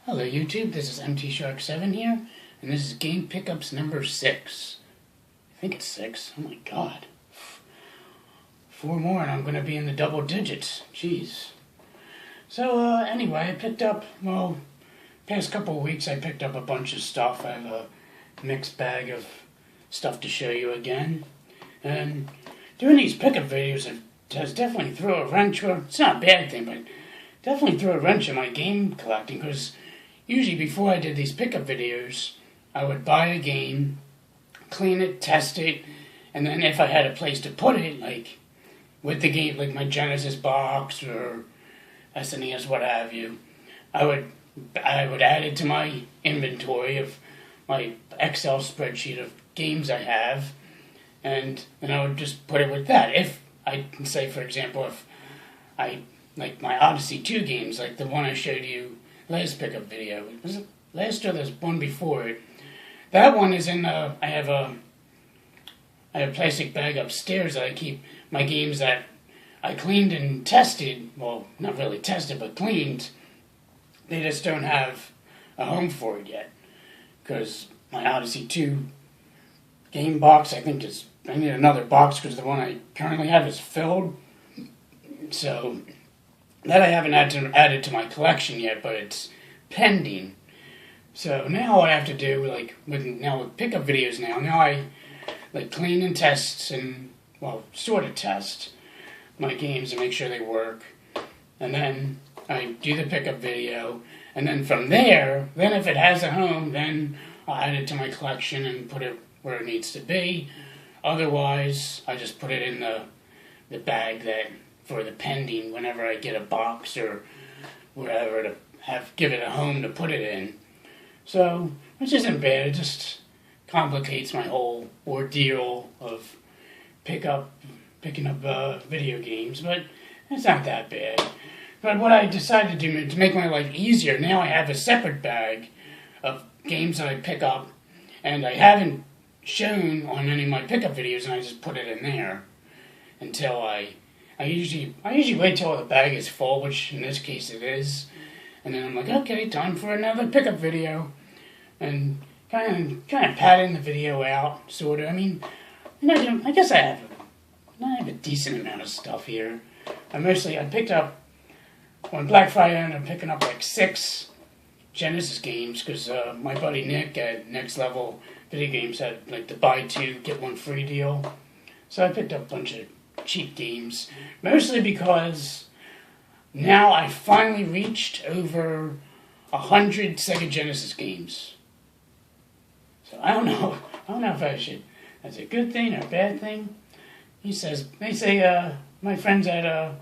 Hello YouTube, this is MT Shark 7 here, and this is game pickups number 6. I think it's 6. Oh my god. 4 more and I'm going to be in the double digits. Jeez. So anyway, I picked up, past couple of weeks I picked up a bunch of stuff. I have a mixed bag of stuff to show you again. And doing these pickup videos has definitely thrown a wrench, or it's not a bad thing, but definitely threw a wrench in my game collecting, because usually before I did these pickup videos, I would buy a game, clean it, test it, and then if I had a place to put it, like with the game, like my Genesis box or SNES, what have you, I would add it to my inventory of my Excel spreadsheet of games I have, and then I would just put it with that. If I can say, for example, if I like my Odyssey 2 games, like the one I showed you last pickup video. Was it last or the one before it? That one is in, I have a plastic bag upstairs that I keep my games that I cleaned and tested. Well, not really tested, but cleaned. They just don't have a home for it yet. Because my Odyssey 2 game box, I need another box because the one I currently have is filled. So that I haven't added to my collection yet, but it's pending. So now what I have to do, like with pickup videos now I like clean and test and, sort of test my games and make sure they work. And then I do the pickup video, and then from there, then if it has a home, then I'll add it to my collection and put it where it needs to be. Otherwise, I just put it in the bag that for the pending whenever I get a box or wherever to give it a home to put it in. So, which isn't bad, it just complicates my whole ordeal of picking up video games, but it's not that bad. But what I decided to do to make my life easier, now I have a separate bag of games that I pick up, and I haven't shown on any of my pickup videos, and I just put it in there until I usually wait till the bag is full, which in this case it is, and then I'm like, okay, time for another pickup video, and kind of padding the video out, sort of. I mean, I guess I have a decent amount of stuff here. I picked up on Black Friday. I ended up picking up like 6 Genesis games because my buddy Nick at Next Level Video Games had like the buy 2 get 1 free deal, so I picked up a bunch of cheap games, mostly because now I finally reached over 100 Sega Genesis games. So I don't know if I should. That's a good thing or a bad thing. They say my friends at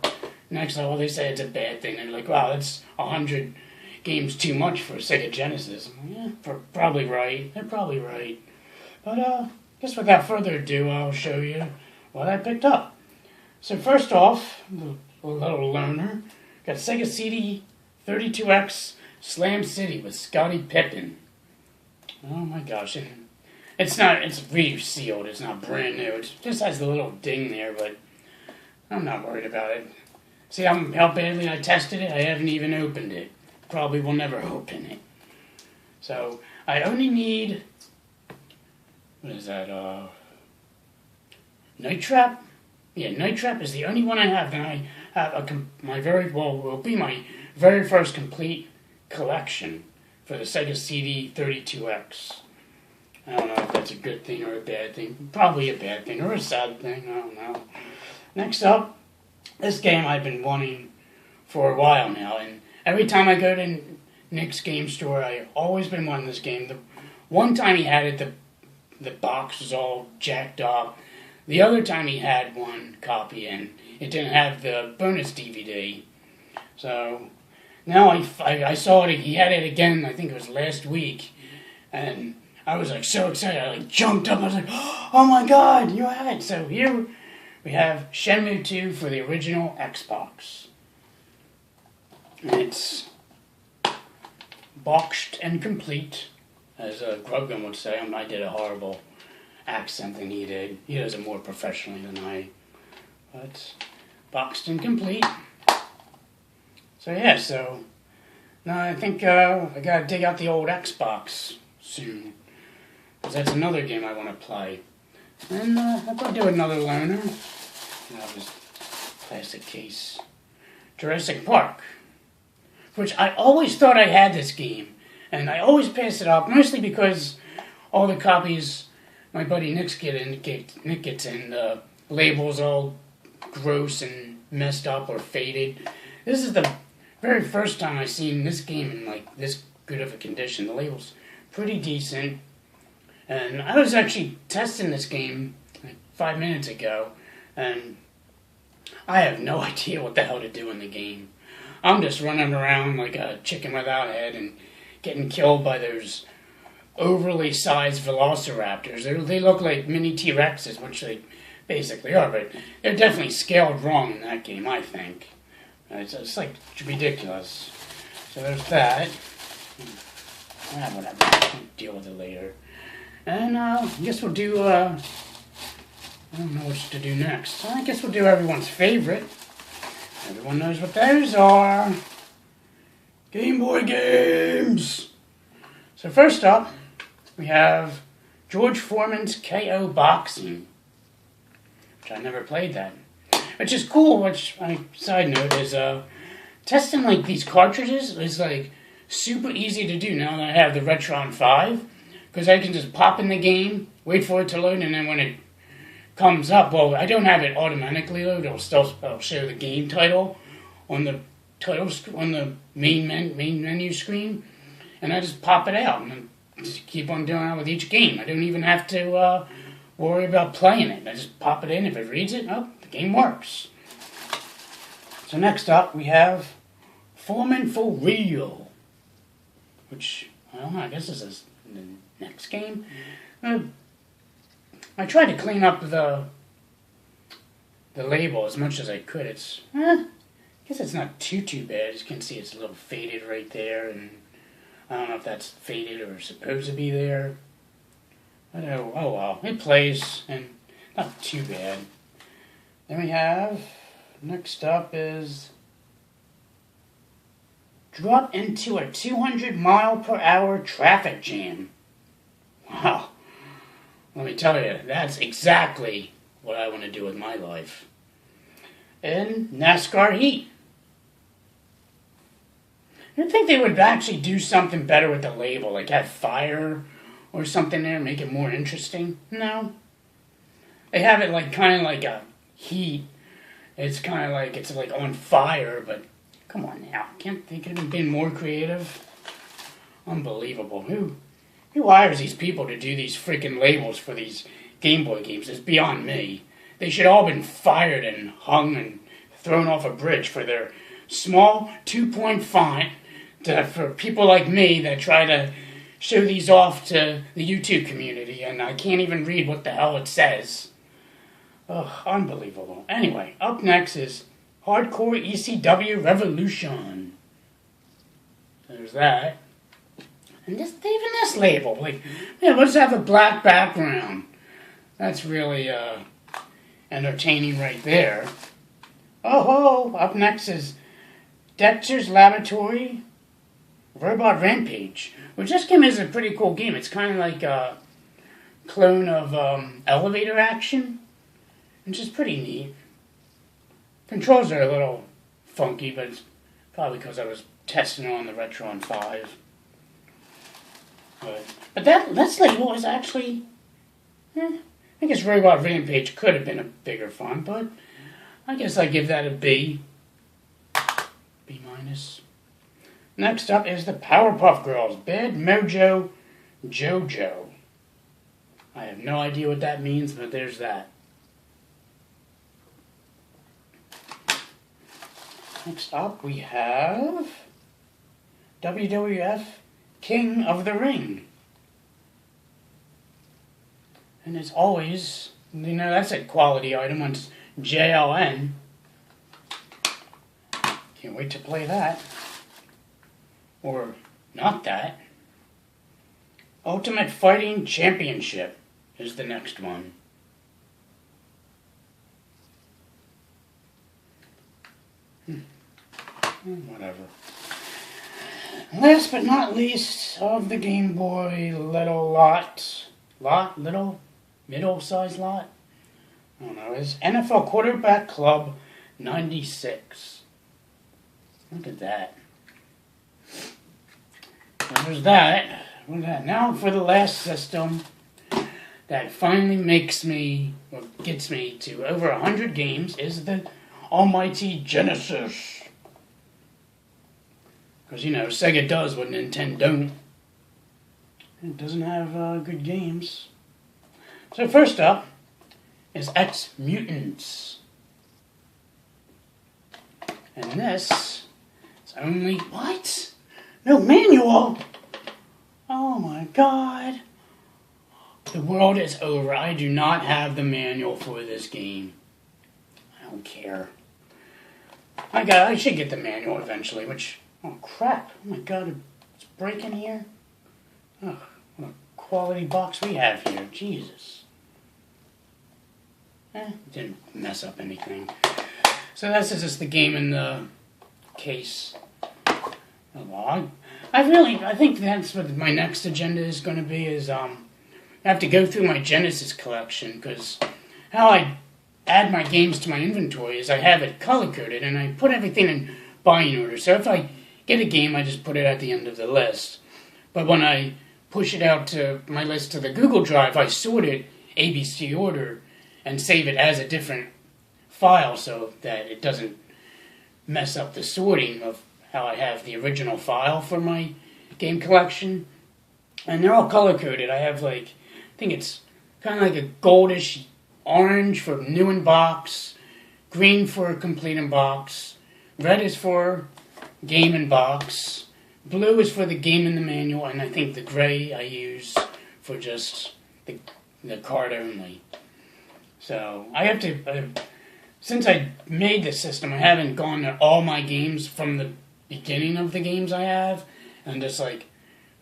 Next Level, they say it's a bad thing. They're like, wow, that's 100 games too much for Sega Genesis. I'm like, yeah, probably right. They're probably right. But I guess without further ado, I'll show you what I picked up. So first off, a little loner, got Sega CD 32X Slam City with Scottie Pippen. Oh my gosh, it's resealed, it's not brand new, it just has the little ding there, but I'm not worried about it. See how badly I tested it? I haven't even opened it. Probably will never open it. So, I only need, what is that, Night Trap? Yeah, Night Trap is the only one I have. Then I have will be my very first complete collection for the Sega CD 32X. I don't know if that's a good thing or a bad thing. Probably a bad thing or a sad thing. I don't know. Next up, this game I've been wanting for a while now, and every time I go to Nick's game store, I've always been wanting this game. The one time he had it, the box was all jacked up. The other time he had one copy and it didn't have the bonus DVD. So now I saw it, he had it again, I think it was last week, and I was like so excited, I like jumped up, I was like, oh my god, you have it! So here we have Shenmue 2 for the original Xbox. And it's boxed and complete, as Grubgun would say. I did a horrible accent than he did. He does it more professionally than I. But boxed and complete. So yeah, Now I think I gotta dig out the old Xbox soon, because that's another game I want to play. And I'll go do another loaner. That was plastic case. Jurassic Park, which I always thought I had this game, and I always pass it up, mostly because all the copies my buddy Nick gets in, the labels all gross and messed up or faded. This is the very first time I've seen this game in like this good of a condition. The label's pretty decent, and I was actually testing this game like 5 minutes ago, and I have no idea what the hell to do in the game. I'm just running around like a chicken without a head and getting killed by those overly sized velociraptors. They look like mini T-Rexes, which they basically are, but they're definitely scaled wrong in that game, I think. It's like ridiculous. So there's that. Whatever. I'll deal with it later. And I guess we'll do, I don't know what to do next. I guess we'll do everyone's favorite. Everyone knows what those are. Game Boy games! So first up, we have George Foreman's KO Boxing, which I never played that. Which is cool, which, side note, is testing like these cartridges is like super easy to do now that I have the Retron 5, because I can just pop in the game, wait for it to load, and then when it comes up, well, I don't have it automatically load, it'll show the game title on the main menu screen, and I just pop it out and just keep on doing it with each game. I don't even have to worry about playing it. I just pop it in. If it reads it, oh, the game works. So next up, we have Foreman for Real, which, I don't know, I guess this is the next game. I tried to clean up the label as much as I could. It's, I guess it's not too bad. As you can see, it's a little faded right there, and I don't know if that's faded or supposed to be there. I don't know. Oh well, it plays, and not too bad. Then we have, next up is drop into a 200-mile-per-hour traffic jam. Wow. Let me tell you, that's exactly what I want to do with my life. And NASCAR Heat. You'd think they would actually do something better with the label, like have fire or something there, make it more interesting. No. They have it like kind of like a heat. It's kind of like it's like on fire, but come on now. Can't they could have been more creative? Unbelievable. Who hires these people to do these freaking labels for these Game Boy games? It's beyond me. They should all been fired and hung and thrown off a bridge for their small 2-point font for people like me that try to show these off to the YouTube community, and I can't even read what the hell it says. Ugh, unbelievable. Anyway, up next is Hardcore ECW Revolution. There's that. And just even this label, like, yeah, let's have a black background. That's really entertaining right there. Oh, up next is Dexter's Laboratory Robot Rampage, which this game is a pretty cool game. It's kind of like a clone of Elevator Action, which is pretty neat. Controls are a little funky, but it's probably because I was testing it on the Retron 5. But that label is actually, I guess Robot Rampage could have been a bigger font, but I guess I give that a B. B minus. Next up is the Powerpuff Girls Bad Mojo JoJo. I have no idea what that means, but there's that. Next up we have WWF King of the Ring. And as always, you know, that's a quality item on JLN. Can't wait to play that. Or not that. Ultimate Fighting Championship is the next one. Whatever. Last but not least of the Game Boy middle-sized lot, I don't know, is NFL Quarterback Club 96. Look at that. There's that. Now for the last system that finally gets me to over 100 games is the almighty Genesis. Because, Sega does what Nintendo don't. It doesn't have good games. So first up is X Mutants. And this is only... What? No manual? Oh my god. The world is over. I do not have the manual for this game. I don't care. I should get the manual eventually, which... Oh crap. Oh my god, it's breaking here. Oh, what a quality box we have here. Jesus. Didn't mess up anything. So this is just the game in the case. A log. I think that's what my next agenda is going to be, is I have to go through my Genesis collection, because how I add my games to my inventory is I have it color-coded, and I put everything in buying order. So if I get a game, I just put it at the end of the list. But when I push it out to my list to the Google Drive, I sort it ABC order and save it as a different file so that it doesn't mess up the sorting of how I have the original file for my game collection. And they're all color-coded. I have I think it's kind of like a goldish orange for new in box, green for complete in box, red is for game in box, blue is for the game in the manual, and I think the gray I use for just the card only. So I have to, since I made this system, I haven't gone to all my games from the beginning of the games I have, and just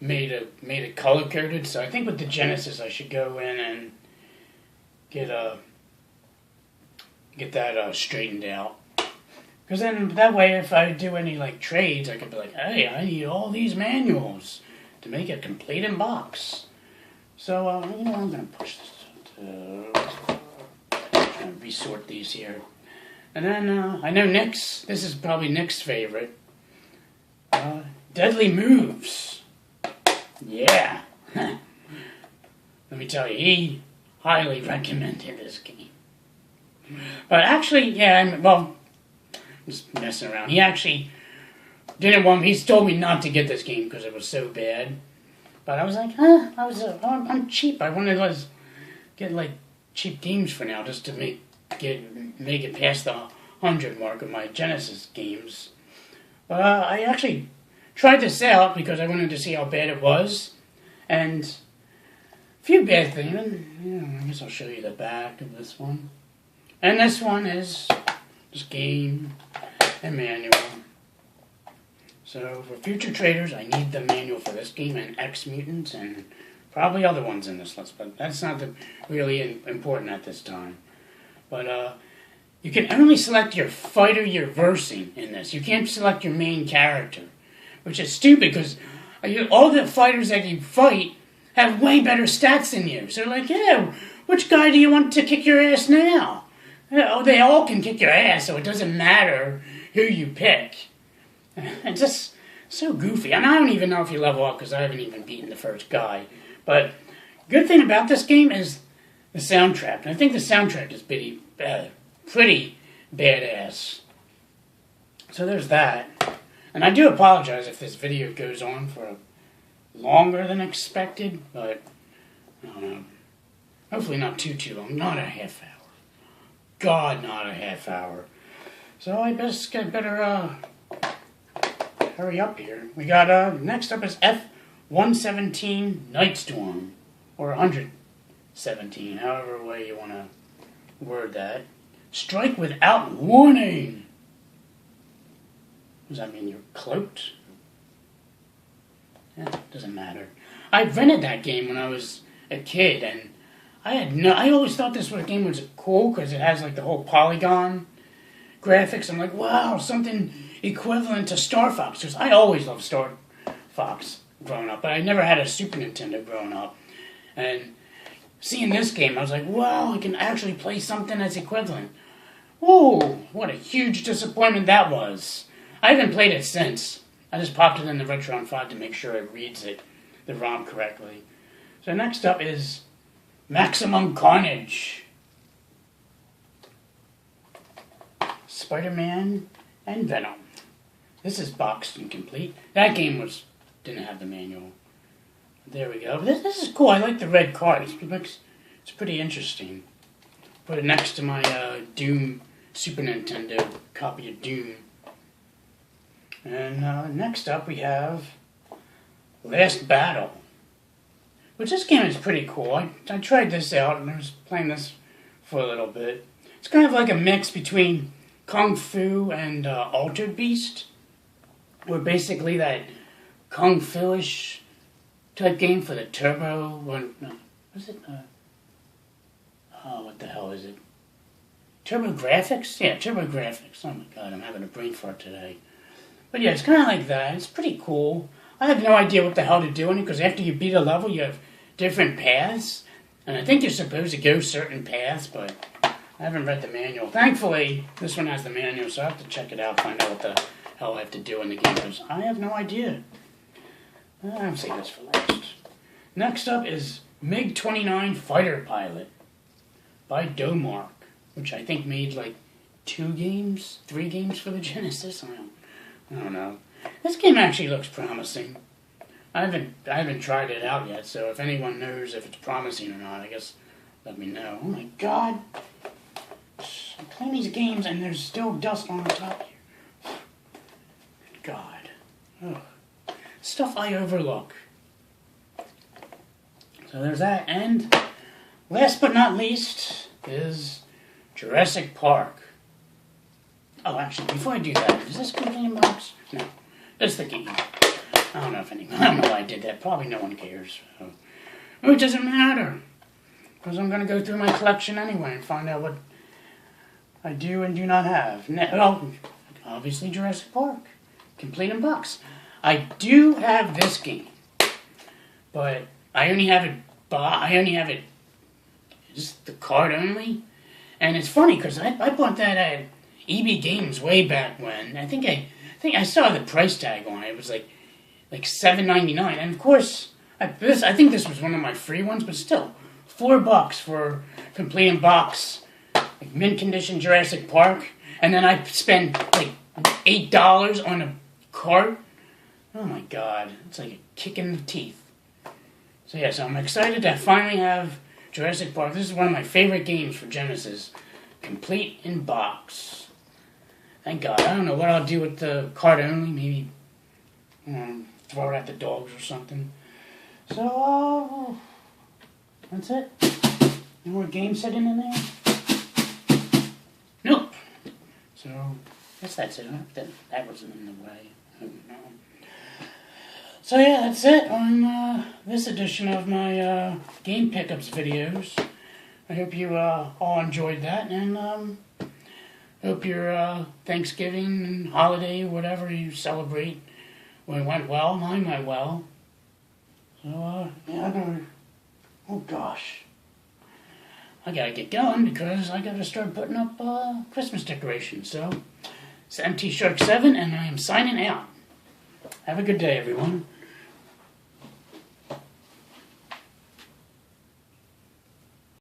made it color coded. So I think with the Genesis I should go in and get that straightened out. Because then that way, if I do any trades, I could be like, hey, I need all these manuals to make it complete in box. So I'm gonna push this to try and resort these here. And then I know Nick's. This is probably Nick's favorite. Deadly Moves. Yeah. Let me tell you, he highly recommended this game. But actually, yeah, just messing around. He actually didn't want me. He's told me not to get this game because it was so bad. But I was like, I'm cheap. I wanted to get cheap games for now, just to make it past the 100 mark of my Genesis games. But I actually tried this out because I wanted to see how bad it was, and a few bad things. I guess I'll show you the back of this one. And this one is just game and manual. So for future traders, I need the manual for this game and X Mutants and probably other ones in this list, but that's not really important at this time. But you can only select your fighter you're versing in this. You can't select your main character, which is stupid because all the fighters that you fight have way better stats than you. So yeah, which guy do you want to kick your ass now? They all can kick your ass, so it doesn't matter who you pick. It's just so goofy. And I don't even know if you level up because I haven't even beaten the first guy. But good thing about this game is the soundtrack. And I think the soundtrack is pretty badass. So there's that. And I do apologize if this video goes on for longer than expected, but I don't know. Hopefully not too long. Not a half hour. God, not a half hour. So I better hurry up here. We got next up is F-117 Nightstorm, or 117, however way you want to word that. Strike without warning. Does that mean you're cloaked? Yeah, doesn't matter. I rented that game when I was a kid, and I always thought this game was cool because it has the whole polygon graphics. I'm like, wow, something equivalent to Star Fox, because I always loved Star Fox growing up, but I never had a Super Nintendo growing up. And seeing this game, I was like, wow, I can actually play something that's equivalent. Whoa, what a huge disappointment that was. I haven't played it since. I just popped it in the Retron 5 to make sure it reads the ROM correctly. So next up is Maximum Carnage. Spider-Man and Venom. This is boxed and complete. That game didn't have the manual. There we go. This is cool. I like the red card. It's pretty interesting. Put it next to my Doom Super Nintendo copy of Doom. And next up we have Last Battle, which this game is pretty cool. I tried this out and I was playing this for a little bit. It's kind of like a mix between Kung Fu and Altered Beast, where basically that Kung Fu-ish type game for the Turbo. What is it? What the hell is it? Turbo Graphics? Yeah, Turbo Graphics. Oh my god, I'm having a brain fart today. But yeah, it's kind of like that. It's pretty cool. I have no idea what the hell to do in it, because after you beat a level, you have different paths. And I think you're supposed to go certain paths, but I haven't read the manual. Thankfully, this one has the manual, so I have to check it out, find out what the hell I have to do in the game, because I have no idea. I'll save this for last. Next up is MiG-29 Fighter Pilot by Domark, which I think made like 3 games for the Genesis. I don't know. This game actually looks promising. I haven't tried it out yet, so if anyone knows if it's promising or not, I guess let me know. Oh my god. I'm playing these games and there's still dust on the top here. God. Ugh. Stuff I overlook. So there's that, and last but not least is Jurassic Park. Oh, actually, before I do that, is this complete in box? No. That's the game. I don't know why I did that. Probably no one cares. So. Oh, it doesn't matter. Because I'm going to go through my collection anyway and find out what I do and do not have. Well, obviously Jurassic Park. Complete in box. I do have this game. But I only have it just the card only. And it's funny because I bought that at EB Games way back when. I think I saw the price tag on it. It was like $7.99, and of course I think this was one of my free ones, but still $4 for complete in box, like mint condition Jurassic Park, and then I spend like $8 on a cart. Oh my god, it's like a kick in the teeth. So yeah, so I'm excited to finally have Jurassic Park. This is one of my favorite games for Genesis, complete in box. Thank God. I don't know what I'll do with the card only. Maybe throw it at the dogs or something. So, that's it. No more game setting in there? Nope. So, I guess that's it. That wasn't in the way. I don't know. So yeah, that's it on this edition of my game pickups videos. I hope you all enjoyed that, and hope your Thanksgiving and holiday, whatever you celebrate, went well. Mine went well. So, yeah, oh gosh. I gotta get going because I gotta start putting up Christmas decorations. So, it's MT Shark 7, and I am signing out. Have a good day, everyone.